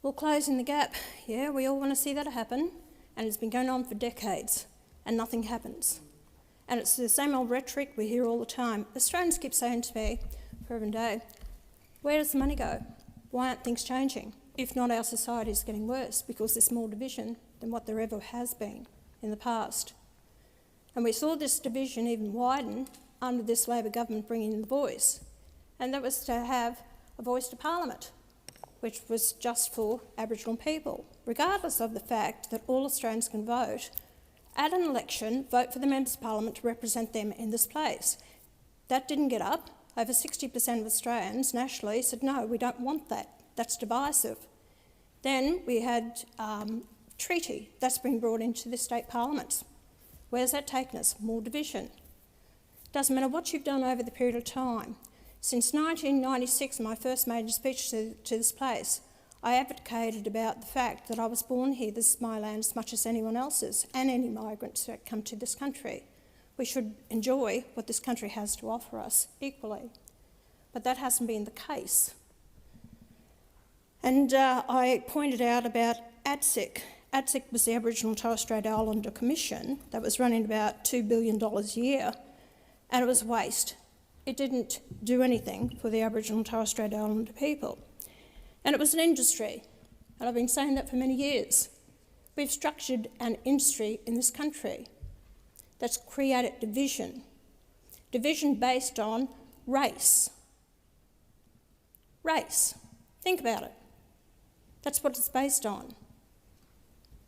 Well, closing the gap, yeah, we all want to see that happen, and it's been going on for decades, and nothing happens. And it's the same old rhetoric we hear all the time. Australians keep saying to me, forever and day, where does the money go? Why aren't things changing? If not, our society is getting worse because there's more division than what there ever has been in the past. And we saw this division even widen under this Labor government bringing in the voice. And that was to have a voice to Parliament, which was just for Aboriginal people, regardless of the fact that all Australians can vote. At an election, vote for the Members of Parliament to represent them in this place. That didn't get up. Over 60% of Australians nationally said, no, we don't want that. That's divisive. Then we had treaty. That's been brought into the state parliaments. Where's that taken us? More division. Doesn't matter what you've done over the period of time. Since 1996, my first major speech to this place, I advocated about the fact that I was born here, this is my land as much as anyone else's, and any migrants that come to this country. We should enjoy what this country has to offer us equally. But that hasn't been the case. And I pointed out about ATSIC. ATSIC was the Aboriginal and Torres Strait Islander Commission that was running about $2 billion a year, and it was a waste. It didn't do anything for the Aboriginal and Torres Strait Islander people. And it was an industry, and I've been saying that for many years. We've structured an industry in this country that's created division based on race. Race. Think about it. That's what it's based on.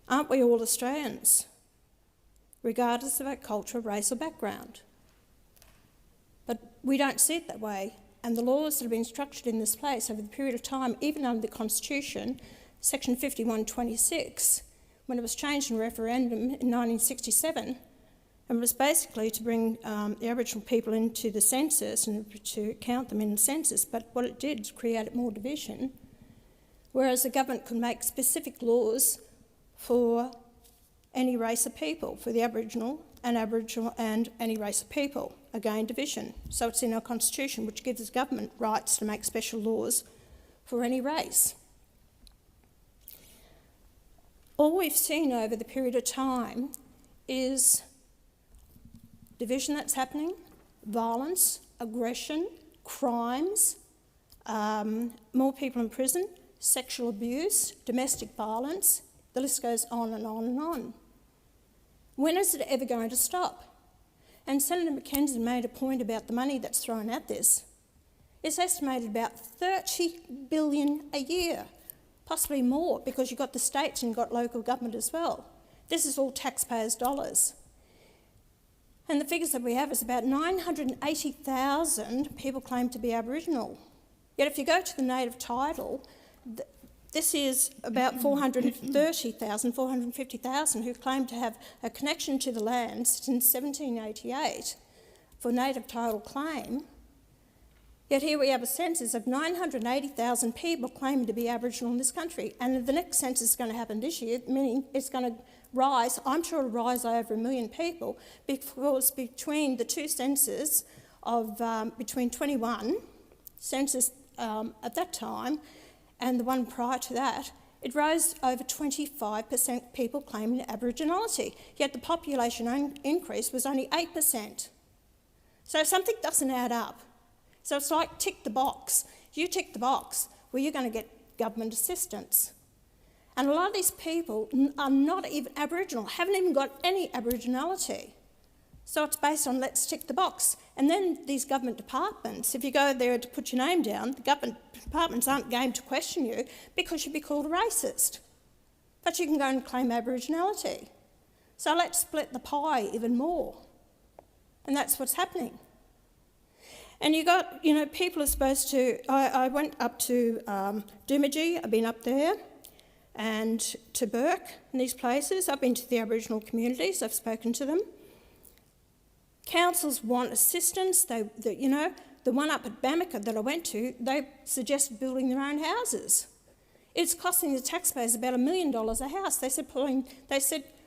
Aren't we all Australians, regardless of our culture, race or background? But we don't see it that way, and the laws that have been structured in this place over the period of time, even under the Constitution, Section 5126, when it was changed in referendum in 1967, and it was basically to bring the Aboriginal people into the census and to count them in the census, but what it did was create more division, whereas the government could make specific laws for any race of people, for the Aboriginal and any race of people. Again, division. So it's in our Constitution, which gives the government rights to make special laws for any race. All we've seen over the period of time is division that's happening, violence, aggression, crimes, more people in prison, sexual abuse, domestic violence. The list goes on and on and on. When is it ever going to stop? And Senator McKenzie made a point about the money that's thrown at this. It's estimated about $30 billion a year, possibly more, because you've got the states and you've got local government as well. This is all taxpayers' dollars. And the figures that we have is about 980,000 people claim to be Aboriginal. Yet if you go to the native title, this is about 430,000, 450,000 who claim to have a connection to the land since 1788 for native title claim. Yet here we have a census of 980,000 people claiming to be Aboriginal in this country. And the next census is going to happen this year, meaning it's going to rise, I'm sure it'll rise over 1 million people, because between the two censuses of between 21 census at that time and the one prior to that, it rose over 25% people claiming Aboriginality, yet the population increase was only 8%. So something doesn't add up. So it's like tick the box. You tick the box, well, you're going to get government assistance. And a lot of these people are not even Aboriginal, haven't even got any Aboriginality. So it's based on let's tick the box. And then these government departments, if you go there to put your name down, the government departments aren't game to question you because you'd be called a racist. But you can go and claim Aboriginality. So let's split the pie even more. And that's what's happening. And you got, people are supposed to... I went up to Doomadgee, I've been up there, and to Burke and these places. I've been to the Aboriginal communities, I've spoken to them. Councils want assistance. The one up at Bamaker that I went to, they suggested building their own houses. It's costing the taxpayers about $1 million a house. They said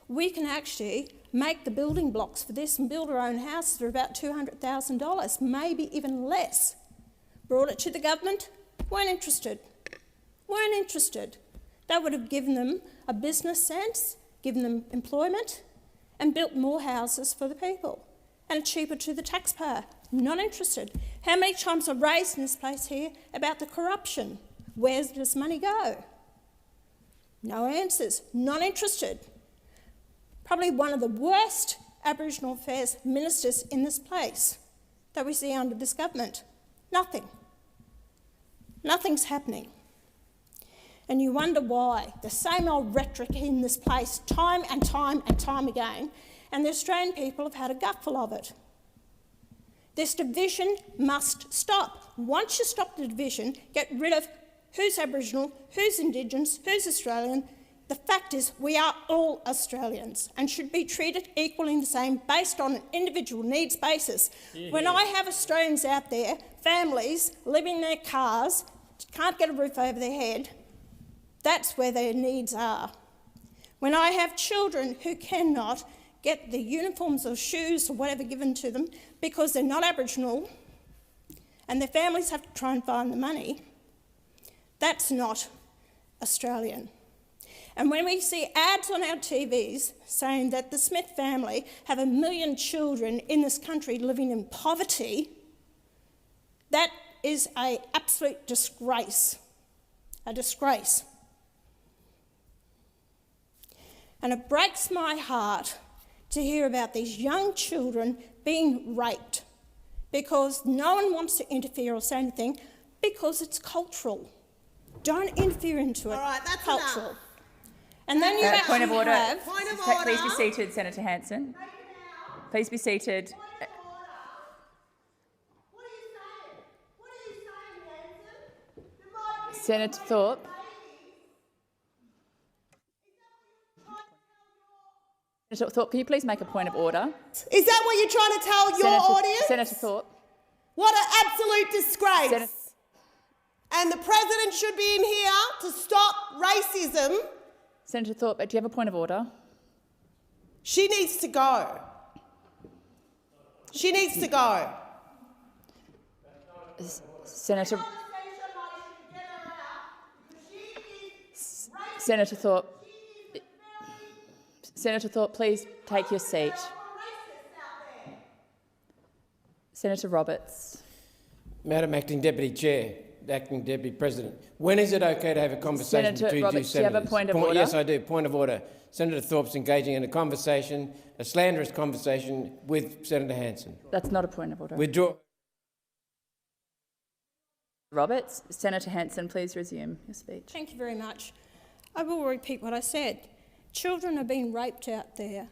we can actually make the building blocks for this and build our own houses for about $200,000, maybe even less. Brought it to the government, weren't interested. That would have given them a business sense, given them employment, and built more houses for the people, and cheaper to the taxpayer. Not interested. How many times I've raised in this place here about the corruption? Where does money go? No answers. Not interested. Probably one of the worst Aboriginal Affairs ministers in this place that we see under this government. Nothing. Nothing's happening. And you wonder why. The same old rhetoric in this place, time and time and time again, and the Australian people have had a gutful of it. This division must stop. Once you stop the division, get rid of who's Aboriginal, who's Indigenous, who's Australian. The fact is we are all Australians and should be treated equally the same based on an individual needs basis. Yeah. When I have Australians out there, families living in their cars, can't get a roof over their head, that's where their needs are. When I have children who cannot get the uniforms or shoes or whatever given to them because they're not Aboriginal and their families have to try and find the money, that's not Australian. And when we see ads on our TVs saying that the Smith family have 1 million children in this country living in poverty, that is an absolute disgrace. A disgrace. And it breaks my heart to hear about these young children being raped because no one wants to interfere or say anything because it's cultural. Don't interfere into it. All right, that's cultural. Enough. And then you actually point of order. have... Point of order. Please be seated, Senator Hanson. Please be seated. Point of order. What are you saying? What are you saying, Hanson? There might be Senator Thorpe. Senator Thorpe, can you please make a point of order? Is that what you're trying to tell your audience? Senator Thorpe. What an absolute disgrace. And the President should be in here to stop racism. Senator Thorpe, do you have a point of order? She needs to go. She needs to go. Senator Thorpe. Senator Thorpe, please take your seat. Senator Roberts. Madam Acting Deputy Chair, Acting Deputy President, when is it okay to have a conversation Senator between Roberts, two senators? do you have a point of order? Yes, I do. Point of order. Senator Thorpe's engaging in a conversation, a slanderous conversation with Senator Hanson. That's not a point of order. Withdraw. Roberts. Senator Hanson, please resume your speech. Thank you very much. I will repeat what I said. Children are being raped out there,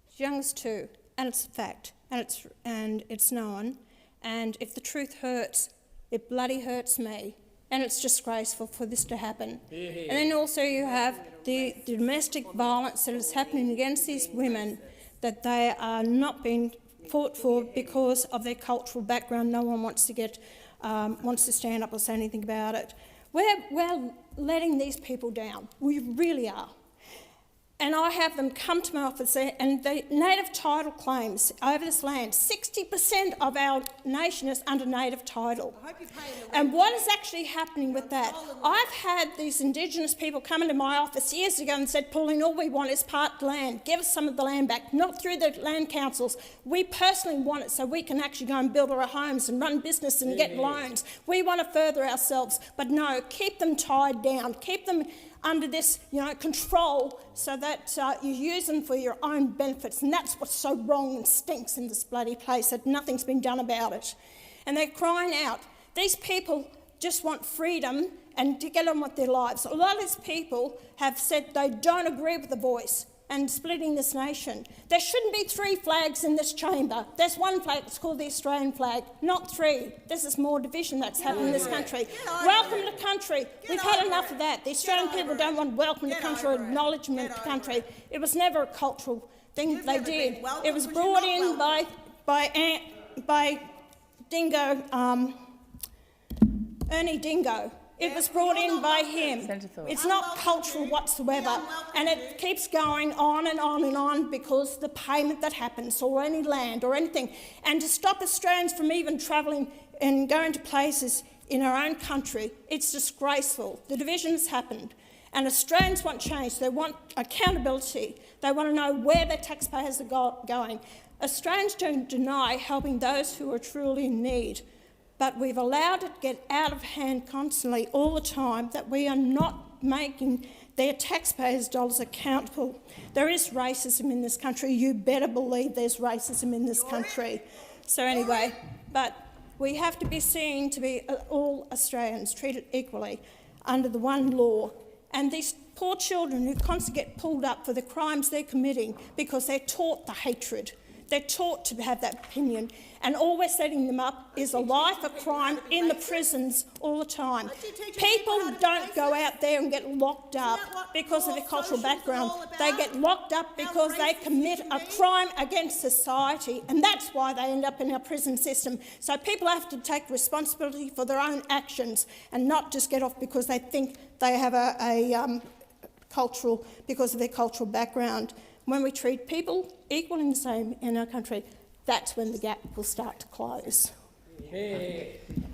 as young as 2, and it's a fact, and it's known. And if the truth hurts, it bloody hurts me, and it's disgraceful for this to happen. And then also you have the domestic violence that is happening against these women, that they are not being fought for because of their cultural background. No one wants to stand up or say anything about it. We're letting these people down. We really are. And I have them come to my office there, and the native title claims over this land, 60% of our nation is under native title. And what is actually happening with that? I've had these Indigenous people come into my office years ago and said, Pauline, all we want is part land. Give us some of the land back, not through the land councils. We personally want it so we can actually go and build our homes and run business and get loans. We want to further ourselves, but no, keep them tied down, keep them under this, control, so that you use them for your own benefits. And that's what's so wrong and stinks in this bloody place, that nothing's been done about it. And they're crying out. These people just want freedom and to get on with their lives. A lot of these people have said they don't agree with the voice and splitting this nation. There shouldn't be 3 flags in this chamber. There's one flag, it's called the Australian flag, not 3. This is more division that's happened in this country. Welcome to country. We've had enough of that. The Australian people don't want welcome to country or acknowledgement to country. It was never a cultural thing they did. It was brought in by Dingo, Ernie Dingo. It was brought in by him. It's not cultural whatsoever, and it keeps going on and on and on because the payment that happens, or any land or anything. And to stop Australians from even travelling and going to places in our own country, it's disgraceful. The division has happened. And Australians want change. They want accountability. They want to know where their taxpayers are going. Australians don't deny helping those who are truly in need, but we've allowed it to get out of hand constantly all the time that we are not making their taxpayers' dollars accountable. There is racism in this country. You better believe there's racism in this country. So anyway, but we have to be seen to be all Australians treated equally under the one law. And these poor children who constantly get pulled up for the crimes they're committing because they're taught the hatred. They're taught to have that opinion. And all we're setting them up is a life of crime in the prisons all the time. People don't go out there and get locked up because of their cultural background. They get locked up because they commit a crime against society, and that's why they end up in our prison system. So people have to take responsibility for their own actions and not just get off because they think they have because of their cultural background. When we treat people equal and the same in our country, that's when the gap will start to close.